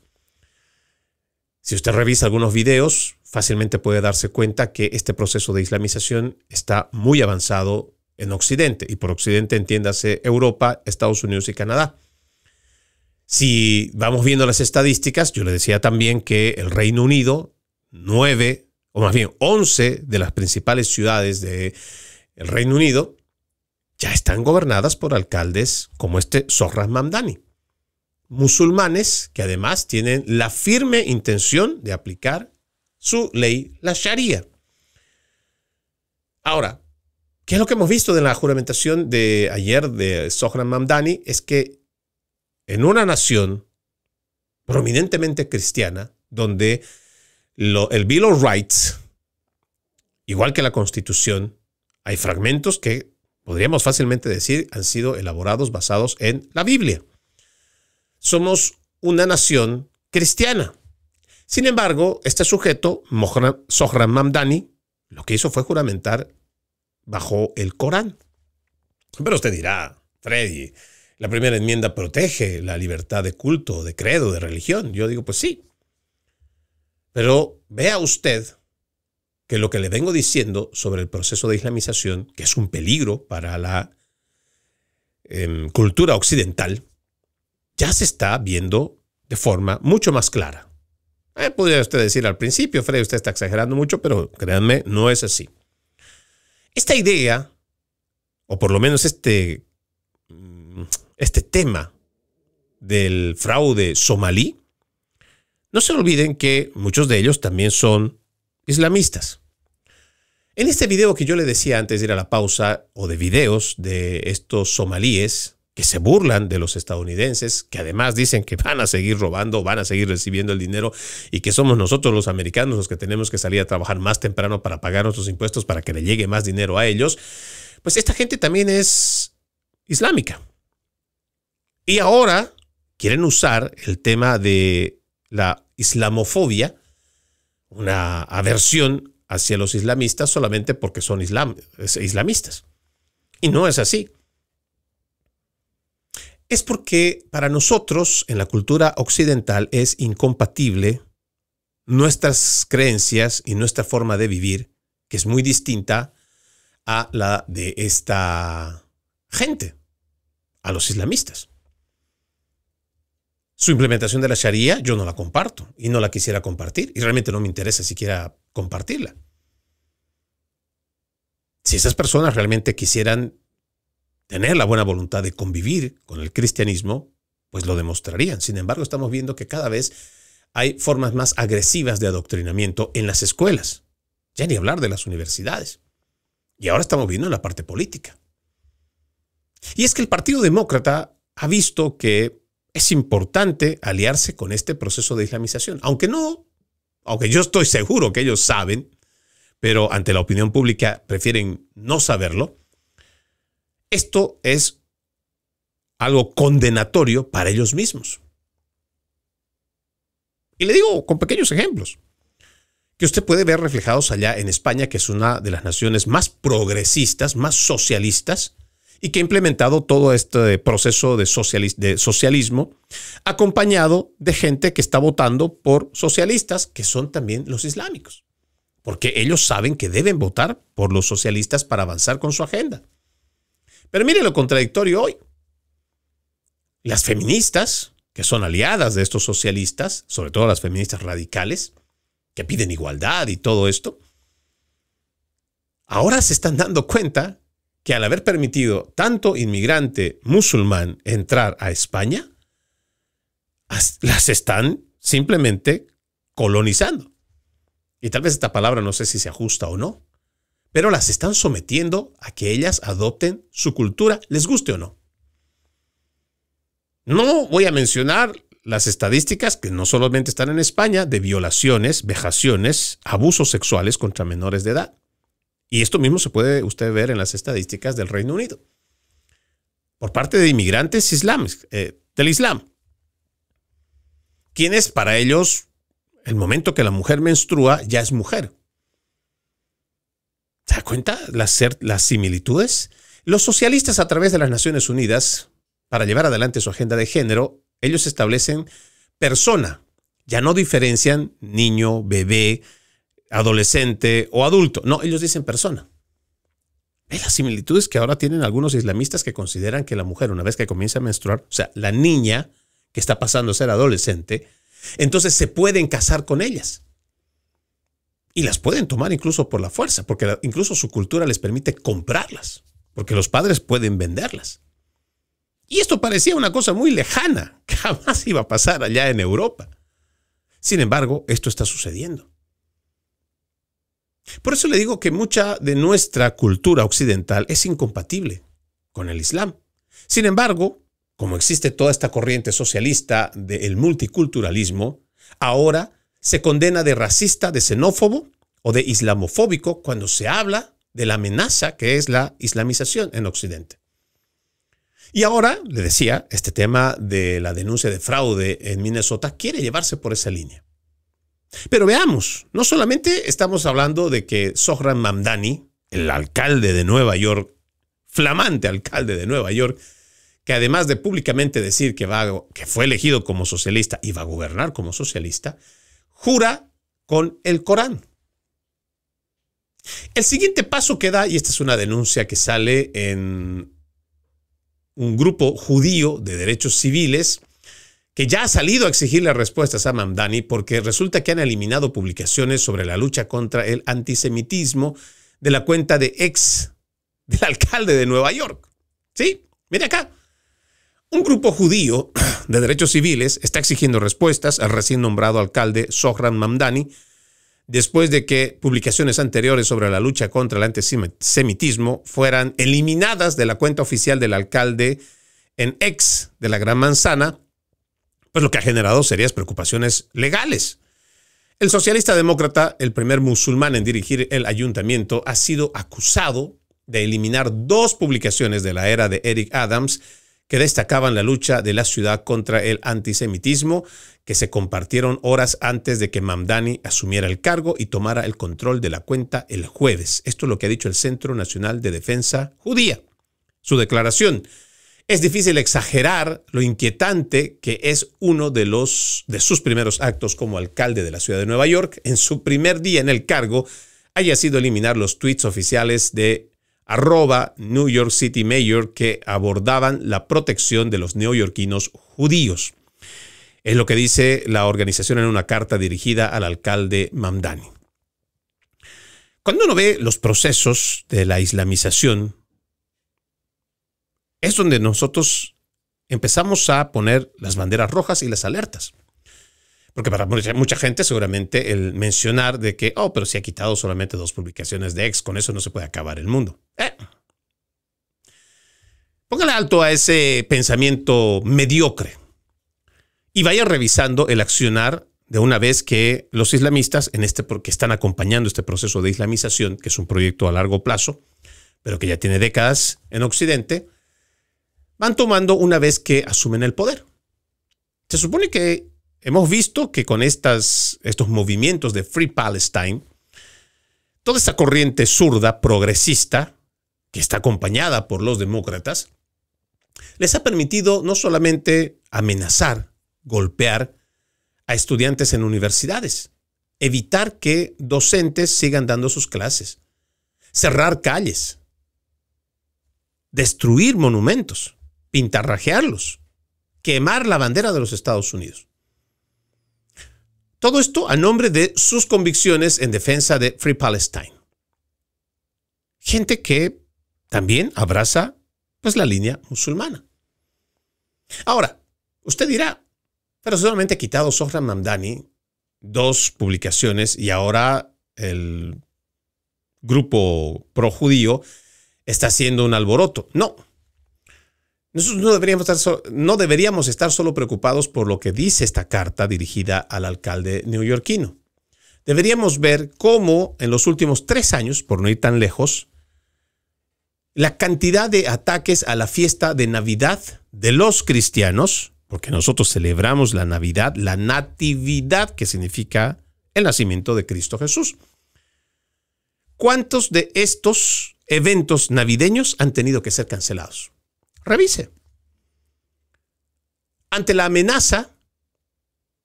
Si usted revisa algunos videos, fácilmente puede darse cuenta que este proceso de islamización está muy avanzado en Occidente. Y por Occidente entiéndase Europa, Estados Unidos y Canadá. Si vamos viendo las estadísticas, yo le decía también que el Reino Unido, 11 de las principales ciudades del Reino Unido ya están gobernadas por alcaldes como este Zohran Mamdani. Musulmanes que además tienen la firme intención de aplicar su ley, la Sharia. Ahora, ¿qué es lo que hemos visto de la juramentación de ayer de Zohran Mamdani? Es que en una nación prominentemente cristiana, donde el Bill of Rights, igual que la Constitución, hay fragmentos que podríamos fácilmente decir han sido elaborados basados en la Biblia. Somos una nación cristiana. Sin embargo, este sujeto, Zohran Mamdani, lo que hizo fue juramentar bajo el Corán. Pero usted dirá, Freddy, la primera enmienda protege la libertad de culto, de credo, de religión. Yo digo, pues sí. Pero vea usted que lo que le vengo diciendo sobre el proceso de islamización, que es un peligro para la cultura occidental, ya se está viendo de forma mucho más clara. Podría usted decir al principio, Freddy, usted está exagerando mucho, pero créanme, no es así. Esta idea, o por lo menos este tema del fraude somalí, no se olviden que muchos de ellos también son islamistas. En este video que yo le decía antes de ir a la pausa, o de videos de estos somalíes que se burlan de los estadounidenses, que además dicen que van a seguir robando, van a seguir recibiendo el dinero y que somos nosotros los americanos los que tenemos que salir a trabajar más temprano para pagar nuestros impuestos para que le llegue más dinero a ellos, pues esta gente también es islámica. Y ahora quieren usar el tema de la islamofobia, una aversión hacia los islamistas solamente porque son islamistas. Y no es así. Es porque para nosotros en la cultura occidental es incompatible nuestras creencias y nuestra forma de vivir, que es muy distinta a la de esta gente, a los islamistas. Su implementación de la Sharia yo no la comparto y no la quisiera compartir y realmente no me interesa siquiera compartirla. Si esas personas realmente quisieran tener la buena voluntad de convivir con el cristianismo, pues lo demostrarían. Sin embargo, estamos viendo que cada vez hay formas más agresivas de adoctrinamiento en las escuelas. Ya ni hablar de las universidades. Y ahora estamos viendo en la parte política. Y es que el Partido Demócrata ha visto que es importante aliarse con este proceso de islamización. Aunque yo estoy seguro que ellos saben, pero ante la opinión pública prefieren no saberlo. Esto es algo condenatorio para ellos mismos. Y le digo con pequeños ejemplos, que usted puede ver reflejados allá en España, que es una de las naciones más progresistas, más socialistas, y que ha implementado todo este proceso de socialismo, acompañado de gente que está votando por socialistas, que son también los islámicos. Porque ellos saben que deben votar por los socialistas para avanzar con su agenda. Pero mire lo contradictorio hoy. Las feministas, que son aliadas de estos socialistas, sobre todo las feministas radicales, que piden igualdad y todo esto, ahora se están dando cuenta que al haber permitido tanto inmigrante musulmán entrar a España, las están simplemente colonizando. Y tal vez esta palabra no sé si se ajusta o no, pero las están sometiendo a que ellas adopten su cultura, les guste o no. No voy a mencionar las estadísticas que no solamente están en España de violaciones, vejaciones, abusos sexuales contra menores de edad. Y esto mismo se puede usted ver en las estadísticas del Reino Unido. Por parte de inmigrantes del Islam. Quienes para ellos, el momento que la mujer menstrua ya es mujer. ¿Se da cuenta las similitudes? Los socialistas a través de las Naciones Unidas, para llevar adelante su agenda de género, ellos establecen persona. Ya no diferencian niño, bebé, adolescente o adulto. No, ellos dicen persona. ¿Ve las similitudes que ahora tienen algunos islamistas que consideran que la mujer, una vez que comienza a menstruar, o sea, la niña que está pasando a ser adolescente, entonces se pueden casar con ellas? Y las pueden tomar incluso por la fuerza, porque incluso su cultura les permite comprarlas, porque los padres pueden venderlas. Y esto parecía una cosa muy lejana, que jamás iba a pasar allá en Europa. Sin embargo, esto está sucediendo. Por eso le digo que mucha de nuestra cultura occidental es incompatible con el Islam. Sin embargo, como existe toda esta corriente socialista del multiculturalismo, ahora se condena de racista, de xenófobo o de islamofóbico cuando se habla de la amenaza que es la islamización en Occidente. Y ahora, le decía, este tema de la denuncia de fraude en Minnesota quiere llevarse por esa línea. Pero veamos, no solamente estamos hablando de que Zohran Mamdani, el alcalde de Nueva York, flamante alcalde de Nueva York, que además de públicamente decir que fue elegido como socialista y va a gobernar como socialista, jura con el Corán. El siguiente paso que da, y esta es una denuncia que sale en un grupo judío de derechos civiles, que ya ha salido a exigirle respuestas a Mamdani porque resulta que han eliminado publicaciones sobre la lucha contra el antisemitismo de la cuenta del alcalde de Nueva York. ¿Sí? Mire acá. Un grupo judío de derechos civiles está exigiendo respuestas al recién nombrado alcalde Zohran Mamdani después de que publicaciones anteriores sobre la lucha contra el antisemitismo fueran eliminadas de la cuenta oficial del alcalde en X de la Gran Manzana, pues lo que ha generado serias preocupaciones legales. El socialista demócrata, el primer musulmán en dirigir el ayuntamiento, ha sido acusado de eliminar 2 publicaciones de la era de Eric Adams que destacaban la lucha de la ciudad contra el antisemitismo, que se compartieron horas antes de que Mamdani asumiera el cargo y tomara el control de la cuenta el jueves. Esto es lo que ha dicho el Centro Nacional de Defensa Judía. Su declaración: es difícil exagerar lo inquietante que es uno de sus primeros actos como alcalde de la ciudad de Nueva York, en su primer día en el cargo, haya sido eliminar los tweets oficiales de @New York City Mayor que abordaban la protección de los neoyorquinos judíos. Es lo que dice la organización en una carta dirigida al alcalde Mamdani. Cuando uno ve los procesos de la islamización, es donde nosotros empezamos a poner las banderas rojas y las alertas. Porque para mucha gente seguramente el mencionar de que, pero si ha quitado solamente 2 publicaciones de X, con eso no se puede acabar el mundo. Póngale alto a ese pensamiento mediocre y vaya revisando el accionar de una vez que los islamistas, porque están acompañando este proceso de islamización, que es un proyecto a largo plazo, pero que ya tiene décadas en Occidente, van tomando una vez que asumen el poder. Se supone que hemos visto que con estos movimientos de Free Palestine, toda esta corriente zurda, progresista, que está acompañada por los demócratas, les ha permitido no solamente amenazar, golpear a estudiantes en universidades, evitar que docentes sigan dando sus clases, cerrar calles, destruir monumentos, pintarrajearlos, quemar la bandera de los Estados Unidos. Todo esto a nombre de sus convicciones en defensa de Free Palestine. Gente que también abraza la línea musulmana. Ahora, usted dirá, pero solamente ha quitado Zohran Mamdani 2 publicaciones y ahora el grupo projudío está haciendo un alboroto. No. Nosotros no deberíamos estar solo preocupados por lo que dice esta carta dirigida al alcalde neoyorquino. Deberíamos ver cómo en los últimos 3 años, por no ir tan lejos, la cantidad de ataques a la fiesta de Navidad de los cristianos, porque nosotros celebramos la Navidad, la natividad, que significa el nacimiento de Cristo Jesús. ¿Cuántos de estos eventos navideños han tenido que ser cancelados? Revise. Ante la amenaza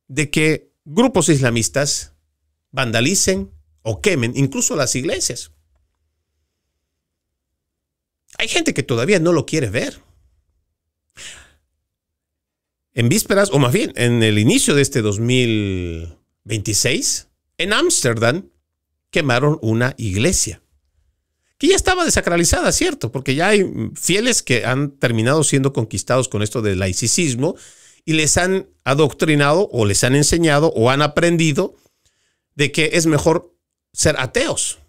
de que grupos islamistas vandalicen o quemen incluso las iglesias, hay gente que todavía no lo quiere ver. En vísperas, o más bien en el inicio de este 2026, en Ámsterdam quemaron una iglesia que ya estaba desacralizada, ¿cierto? Porque ya hay fieles que han terminado siendo conquistados con esto del laicismo y les han adoctrinado o les han enseñado o han aprendido de que es mejor ser ateos.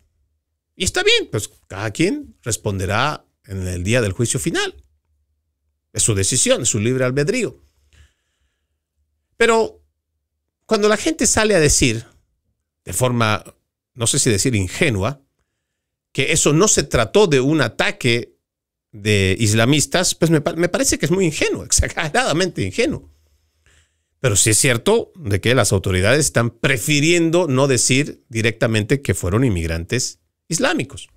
Y está bien, pues cada quien responderá en el día del juicio final. Es su decisión, es su libre albedrío. Pero cuando la gente sale a decir, de forma, no sé si decir ingenua, que eso no se trató de un ataque de islamistas, pues me parece que es muy ingenuo, exageradamente ingenuo. Pero sí es cierto de que las autoridades están prefiriendo no decir directamente que fueron inmigrantes islámicos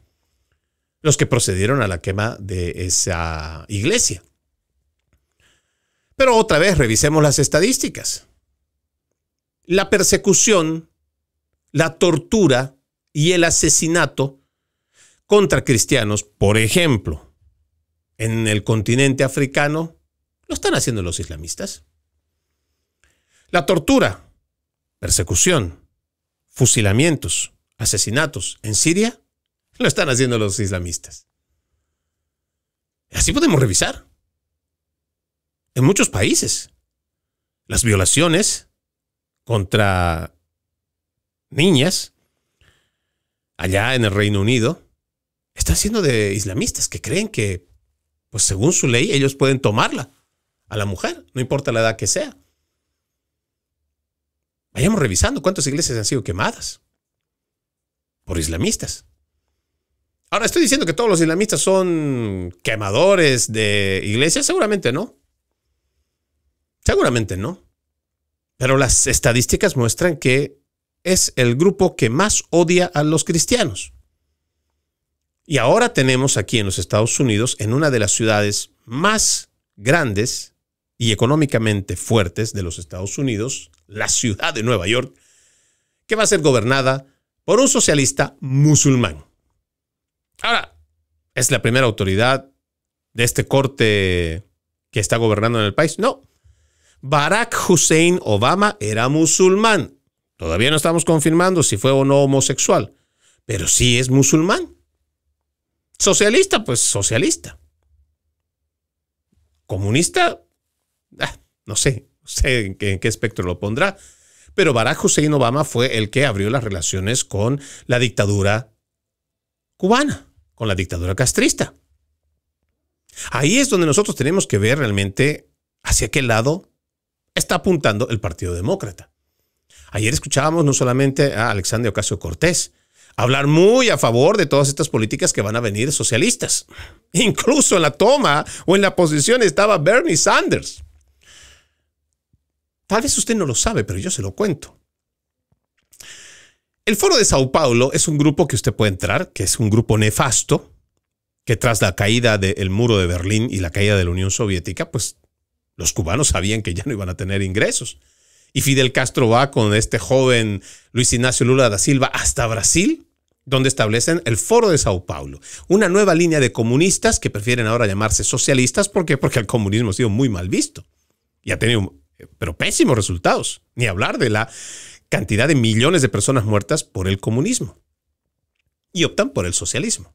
los que procedieron a la quema de esa iglesia. Pero otra vez revisemos las estadísticas. La persecución, la tortura y el asesinato contra cristianos, por ejemplo, en el continente africano, lo están haciendo los islamistas. La tortura, persecución, fusilamientos, asesinatos en Siria, lo están haciendo los islamistas. Así podemos revisar. En muchos países, las violaciones contra niñas, allá en el Reino Unido, están siendo de islamistas que creen que, pues según su ley, ellos pueden tomarla a la mujer, no importa la edad que sea. Vayamos revisando cuántas iglesias han sido quemadas por islamistas. Ahora, ¿estoy diciendo que todos los islamistas son quemadores de iglesias? Seguramente no. Seguramente no. Pero las estadísticas muestran que es el grupo que más odia a los cristianos. Y ahora tenemos aquí en los Estados Unidos, en una de las ciudades más grandes y económicamente fuertes de los Estados Unidos, la ciudad de Nueva York, que va a ser gobernada por un socialista musulmán. Ahora, ¿es la primera autoridad de este corte que está gobernando en el país? No. Barack Hussein Obama era musulmán. Todavía no estamos confirmando si fue o no homosexual, pero sí es musulmán. Socialista, pues socialista. Comunista, no sé en qué espectro lo pondrá, pero Barack Hussein Obama fue el que abrió las relaciones con la dictadura cubana, con la dictadura castrista. Ahí es donde nosotros tenemos que ver realmente hacia qué lado está apuntando el Partido Demócrata. Ayer escuchábamos no solamente a Alexandria Ocasio-Cortez hablar muy a favor de todas estas políticas que van a venir socialistas. Incluso en la toma o en la posición estaba Bernie Sanders. Tal vez usted no lo sabe, pero yo se lo cuento. El Foro de Sao Paulo es un grupo que usted puede entrar, que es un grupo nefasto, que tras la caída del muro de Berlín y la caída de la Unión Soviética, pues los cubanos sabían que ya no iban a tener ingresos. Y Fidel Castro va con este joven Luis Ignacio Lula da Silva hasta Brasil, donde establecen el Foro de Sao Paulo, una nueva línea de comunistas que prefieren ahora llamarse socialistas. ¿Por qué? Porque el comunismo ha sido muy mal visto y ha tenido pero pésimos resultados, ni hablar de la cantidad de millones de personas muertas por el comunismo. Y optan por el socialismo,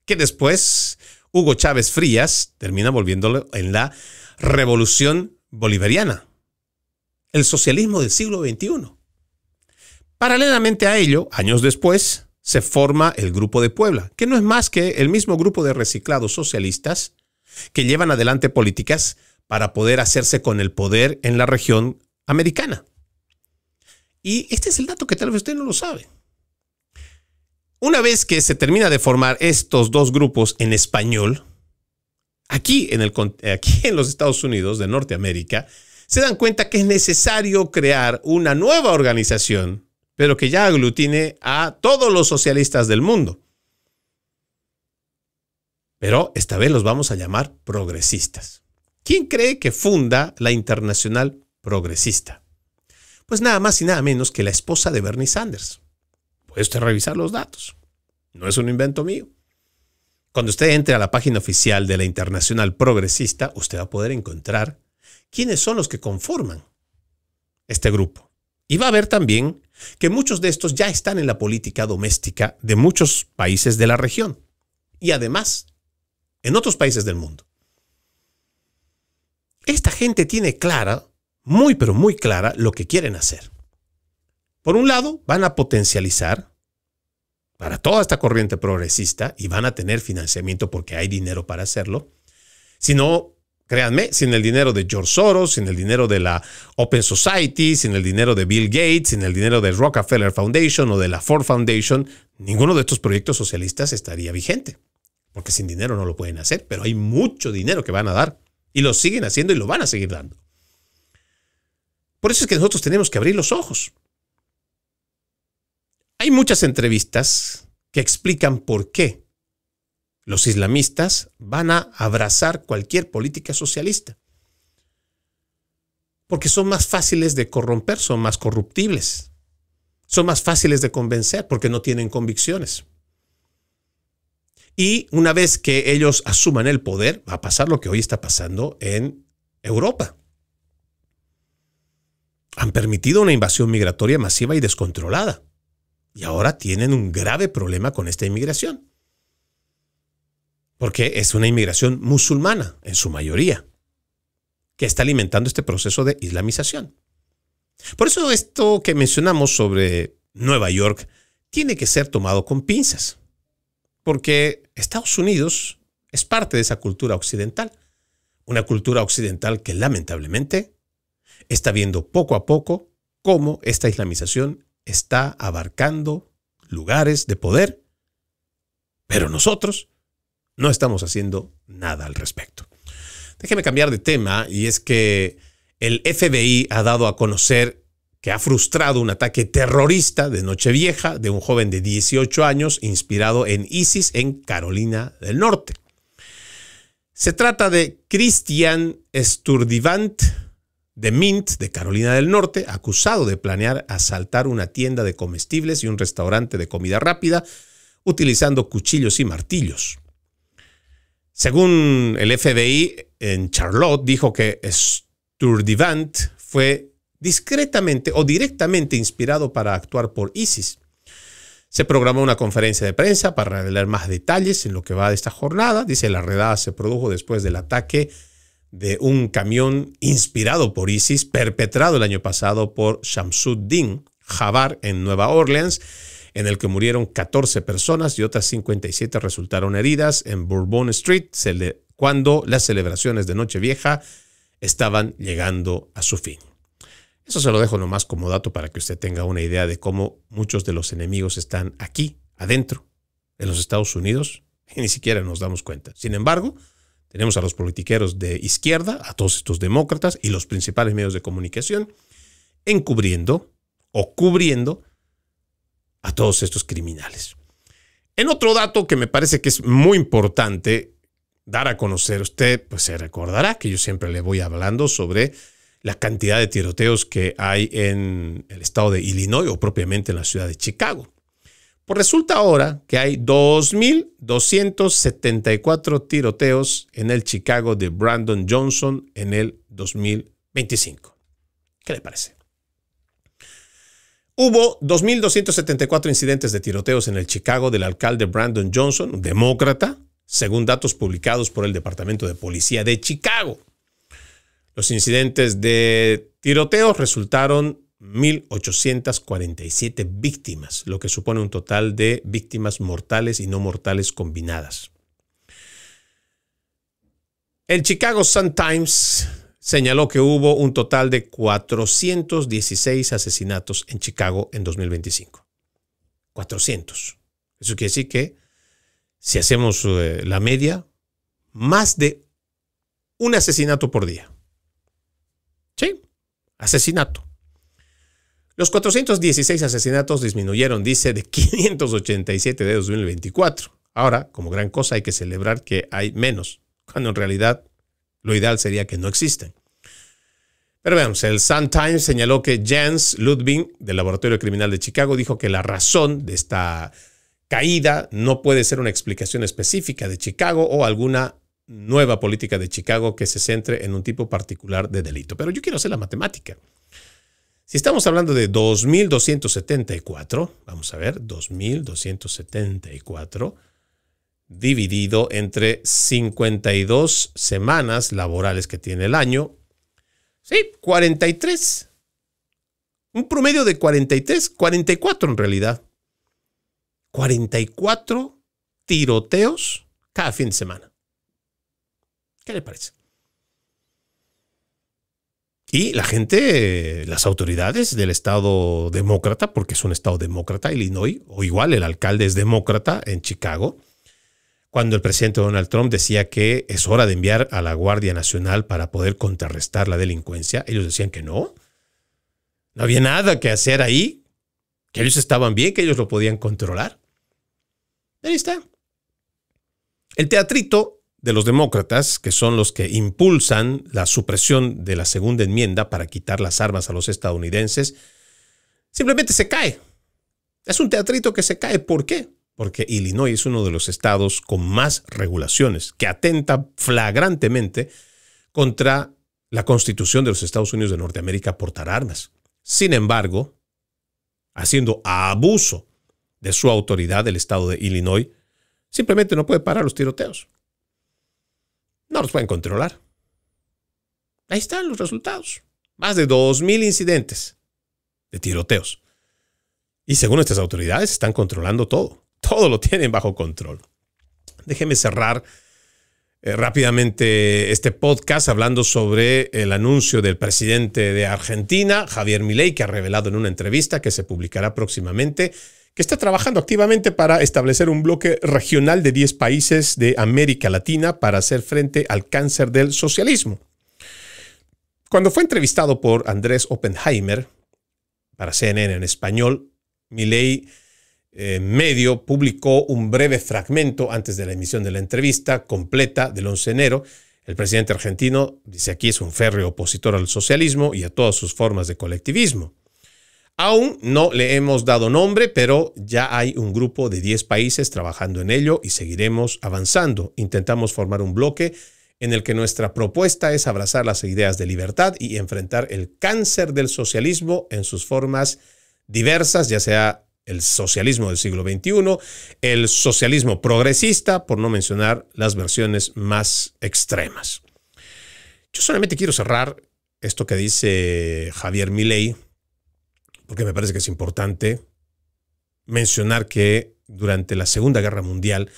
que después Hugo Chávez Frías termina volviéndolo en la revolución bolivariana, el socialismo del siglo XXI. Paralelamente a ello, años después, se forma el Grupo de Puebla, que no es más que el mismo grupo de reciclados socialistas que llevan adelante políticas para poder hacerse con el poder en la región americana. Y este es el dato que tal vez usted no lo sabe. Una vez que se termina de formar estos dos grupos en español, aquí en los Estados Unidos de Norteamérica, se dan cuenta que es necesario crear una nueva organización, pero que ya aglutine a todos los socialistas del mundo. Pero esta vez los vamos a llamar progresistas. ¿Quién cree que funda la Internacional Progresista? Pues nada más y nada menos que la esposa de Bernie Sanders. Puede usted revisar los datos. No es un invento mío. Cuando usted entre a la página oficial de la Internacional Progresista, usted va a poder encontrar quiénes son los que conforman este grupo. Y va a ver también que muchos de estos ya están en la política doméstica de muchos países de la región y además en otros países del mundo. Esta gente tiene clara, muy pero muy clara, lo que quieren hacer. Por un lado, van a potencializar para toda esta corriente progresista y van a tener financiamiento porque hay dinero para hacerlo. Si no, créanme, sin el dinero de George Soros, sin el dinero de la Open Society, sin el dinero de Bill Gates, sin el dinero de Rockefeller Foundation o de la Ford Foundation, ninguno de estos proyectos socialistas estaría vigente. Porque sin dinero no lo pueden hacer, pero hay mucho dinero que van a dar y lo siguen haciendo y lo van a seguir dando. Por eso es que nosotros tenemos que abrir los ojos. Hay muchas entrevistas que explican por qué los islamistas van a abrazar cualquier política socialista. Porque son más fáciles de corromper, son más corruptibles. Son más fáciles de convencer porque no tienen convicciones. Y una vez que ellos asuman el poder, va a pasar lo que hoy está pasando en Europa. Han permitido una invasión migratoria masiva y descontrolada. Y ahora tienen un grave problema con esta inmigración. Porque es una inmigración musulmana, en su mayoría, que está alimentando este proceso de islamización. Por eso esto que mencionamos sobre Nueva York tiene que ser tomado con pinzas. Porque Estados Unidos es parte de esa cultura occidental. Una cultura occidental que lamentablemente está viendo poco a poco cómo esta islamización está abarcando lugares de poder. Pero nosotros no estamos haciendo nada al respecto. Déjeme cambiar de tema, y es que el FBI ha dado a conocer que ha frustrado un ataque terrorista de Nochevieja de un joven de 18 años inspirado en ISIS en Carolina del Norte. Se trata de Christian Sturtevant de Mint, de Carolina del Norte, acusado de planear asaltar una tienda de comestibles y un restaurante de comida rápida utilizando cuchillos y martillos. Según el FBI, en Charlotte dijo que Sturtevant fue discretamente o directamente inspirado para actuar por ISIS. Se programó una conferencia de prensa para revelar más detalles en lo que va de esta jornada. Dice, la redada se produjo después del ataque de un camión inspirado por ISIS, perpetrado el año pasado por Shamsuddin Jabbar en Nueva Orleans, en el que murieron 14 personas y otras 57 resultaron heridas en Bourbon Street, cuando las celebraciones de Nochevieja estaban llegando a su fin. Eso se lo dejo nomás como dato para que usted tenga una idea de cómo muchos de los enemigos están aquí, adentro, en los Estados Unidos, y ni siquiera nos damos cuenta. Sin embargo, tenemos a los politiqueros de izquierda, a todos estos demócratas y los principales medios de comunicación encubriendo o cubriendo a todos estos criminales. En otro dato que me parece que es muy importante dar a conocer, usted pues se recordará que yo siempre le voy hablando sobre la cantidad de tiroteos que hay en el estado de Illinois o propiamente en la ciudad de Chicago. Pues resulta ahora que hay 2,274 tiroteos en el Chicago de Brandon Johnson en el 2025. ¿Qué le parece? Hubo 2,274 incidentes de tiroteos en el Chicago del alcalde Brandon Johnson, un demócrata, según datos publicados por el Departamento de Policía de Chicago. Los incidentes de tiroteos resultaron 1,847 víctimas, lo que supone un total de víctimas mortales y no mortales combinadas. El Chicago Sun-Times señaló que hubo un total de 416 asesinatos en Chicago en 2025. 400. Eso quiere decir que si hacemos la media, más de un asesinato por día. Sí, asesinato. Los 416 asesinatos disminuyeron, dice, de 587 de 2024. Ahora, como gran cosa, hay que celebrar que hay menos, cuando en realidad lo ideal sería que no existen. Pero veamos, el Sun-Times señaló que Jens Ludwig, del Laboratorio Criminal de Chicago, dijo que la razón de esta caída no puede ser una explicación específica de Chicago o alguna nueva política de Chicago que se centre en un tipo particular de delito. Pero yo quiero hacer la matemática. Si estamos hablando de 2,274, vamos a ver, 2,274 dividido entre 52 semanas laborales que tiene el año, sí, 43. Un promedio de 43, 44 en realidad. 44 tiroteos cada fin de semana. ¿Qué le parece? Y la gente, las autoridades del estado demócrata, porque es un estado demócrata, Illinois, o igual el alcalde es demócrata en Chicago, cuando el presidente Donald Trump decía que es hora de enviar a la Guardia Nacional para poder contrarrestar la delincuencia, ellos decían que no. No había nada que hacer ahí, que ellos estaban bien, que ellos lo podían controlar. Ahí está. El teatrito de los demócratas, que son los que impulsan la supresión de la segunda enmienda para quitar las armas a los estadounidenses, simplemente se cae. Es un teatrito que se cae. ¿Por qué? Porque Illinois es uno de los estados con más regulaciones, que atenta flagrantemente contra la Constitución de los Estados Unidos de Norteamérica a portar armas. Sin embargo, haciendo abuso de su autoridad, el estado de Illinois simplemente no puede parar los tiroteos. No los pueden controlar. Ahí están los resultados. Más de 2,000 incidentes de tiroteos. Y según estas autoridades, están controlando todo. Todo lo tienen bajo control. Déjeme cerrar rápidamente este podcast hablando sobre el anuncio del presidente de Argentina, Javier Milei, que ha revelado en una entrevista que se publicará próximamente que está trabajando activamente para establecer un bloque regional de 10 países de América Latina para hacer frente al cáncer del socialismo. Cuando fue entrevistado por Andrés Oppenheimer para CNN en español, Milei medio publicó un breve fragmento antes de la emisión de la entrevista completa del 11 de enero. El presidente argentino, dice aquí, es un férreo opositor al socialismo y a todas sus formas de colectivismo. Aún no le hemos dado nombre, pero ya hay un grupo de 10 países trabajando en ello y seguiremos avanzando. Intentamos formar un bloque en el que nuestra propuesta es abrazar las ideas de libertad y enfrentar el cáncer del socialismo en sus formas diversas, ya sea el socialismo del siglo XXI, el socialismo progresista, por no mencionar las versiones más extremas. Yo solamente quiero cerrar esto que dice Javier Milei, porque me parece que es importante mencionar que durante la Segunda Guerra Mundial,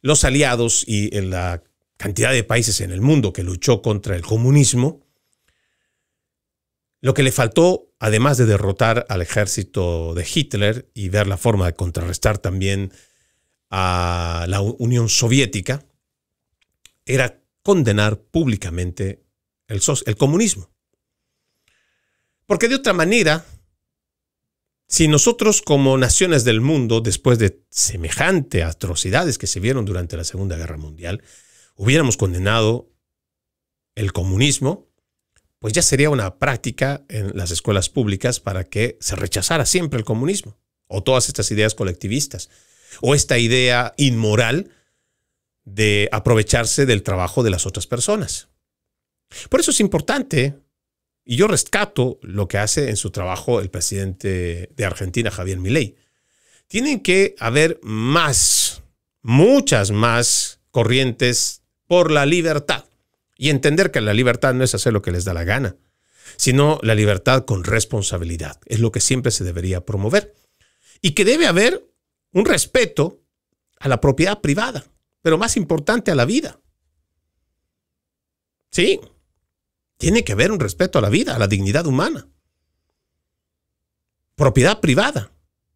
los aliados y la cantidad de países en el mundo que luchó contra el comunismo, lo que le faltó, además de derrotar al ejército de Hitler y ver la forma de contrarrestar también a la Unión Soviética, era condenar públicamente el comunismo. Porque de otra manera, si nosotros como naciones del mundo, después de semejante atrocidades que se vieron durante la Segunda Guerra Mundial, hubiéramos condenado el comunismo, pues ya sería una práctica en las escuelas públicas para que se rechazara siempre el comunismo, o todas estas ideas colectivistas, o esta idea inmoral de aprovecharse del trabajo de las otras personas. Por eso es importante, y yo rescato lo que hace en su trabajo el presidente de Argentina, Javier Milei. Tienen que haber muchas más corrientes por la libertad. Y entender que la libertad no es hacer lo que les da la gana, sino la libertad con responsabilidad. Es lo que siempre se debería promover. Y que debe haber un respeto a la propiedad privada, pero más importante a la vida. Sí, tiene que haber un respeto a la vida, a la dignidad humana. Propiedad privada,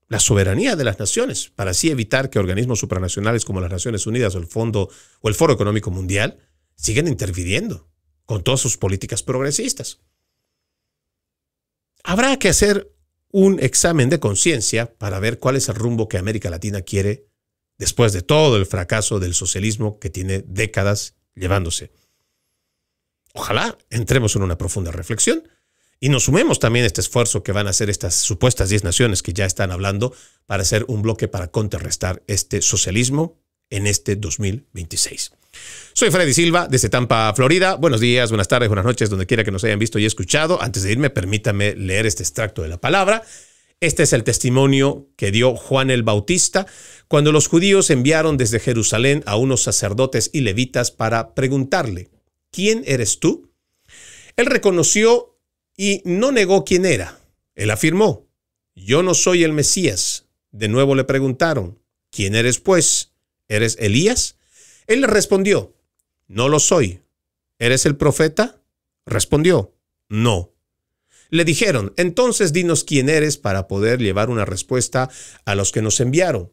la soberanía de las naciones, para así evitar que organismos supranacionales como las Naciones Unidas o el Foro Económico Mundial siguen interviniendo con todas sus políticas progresistas. Habrá que hacer un examen de conciencia para ver cuál es el rumbo que América Latina quiere después de todo el fracaso del socialismo que tiene décadas llevándose. Ojalá entremos en una profunda reflexión y nos sumemos también a este esfuerzo que van a hacer estas supuestas 10 naciones que ya están hablando para hacer un bloque para contrarrestar este socialismo en este 2026. Soy Freddy Silva desde Tampa, Florida. Buenos días, buenas tardes, buenas noches, donde quiera que nos hayan visto y escuchado. Antes de irme, permítame leer este extracto de la palabra. Este es el testimonio que dio Juan el Bautista cuando los judíos enviaron desde Jerusalén a unos sacerdotes y levitas para preguntarle: ¿quién eres tú? Él reconoció y no negó quién era. Él afirmó: yo no soy el Mesías. De nuevo le preguntaron: ¿quién eres pues? ¿Eres Elías? Él le respondió: no lo soy. ¿Eres el profeta? Respondió: no. Le dijeron: entonces dinos quién eres para poder llevar una respuesta a los que nos enviaron.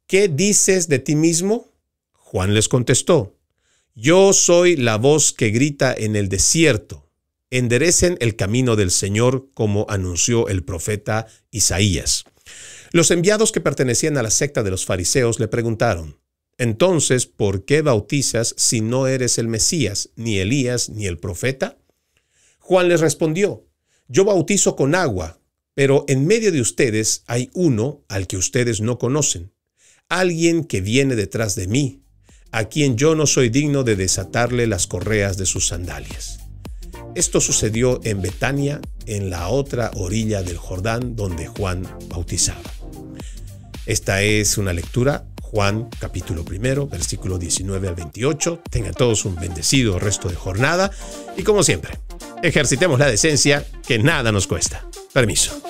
¿Qué dices de ti mismo? Juan les contestó: yo soy la voz que grita en el desierto. Enderecen el camino del Señor, como anunció el profeta Isaías. Los enviados que pertenecían a la secta de los fariseos le preguntaron: entonces, ¿por qué bautizas si no eres el Mesías, ni Elías, ni el profeta? Juan les respondió: yo bautizo con agua, pero en medio de ustedes hay uno al que ustedes no conocen, alguien que viene detrás de mí, a quien yo no soy digno de desatarle las correas de sus sandalias. Esto sucedió en Betania, en la otra orilla del Jordán, donde Juan bautizaba. Esta es una lectura, Juan capítulo 1, versículo 19 al 28. Tengan todos un bendecido resto de jornada y, como siempre, ejercitemos la decencia, que nada nos cuesta. Permiso.